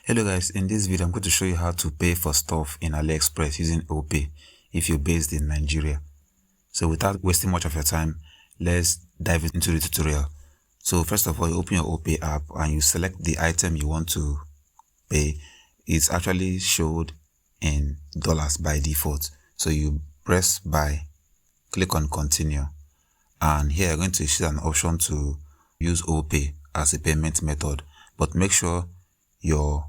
Hello guys, in this video I'm going to show you how to pay for stuff in AliExpress using Opay if you're based in Nigeria. So without wasting much of your time, let's dive into the tutorial. So first of all, you open your Opay app and you select the item you want to pay. It's actually showed in dollars by default. So you press buy, click on continue, and here you're going to see an option to use Opay as a payment method, but make sure your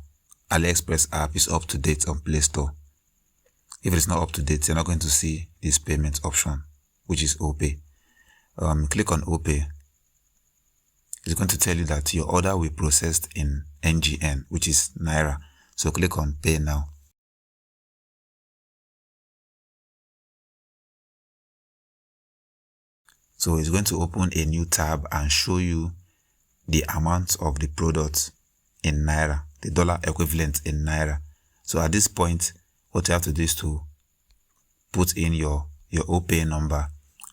AliExpress app is up to date on Play Store. If it's not up to date, you're not going to see this payment option, which is Opay. Click on Opay. It's going to tell you that your order will be processed in NGN, which is Naira. So click on Pay Now. So it's going to open a new tab and show you the amount of the product in Naira, the dollar equivalent in Naira. So at this point, what you have to do is to put in your Opay number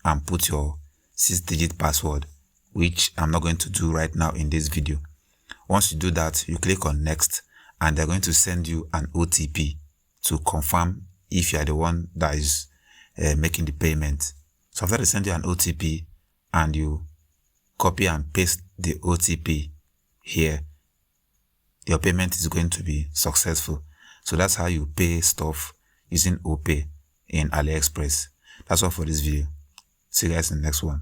and put your 6-digit password, which I'm not going to do right now in this video. Once you do that, you click on next and they're going to send you an OTP to confirm if you are the one that is making the payment. So after they send you an OTP and you copy and paste the OTP here, your payment is going to be successful. So that's how you pay stuff using Opay in AliExpress. That's all for this video. See you guys in the next one.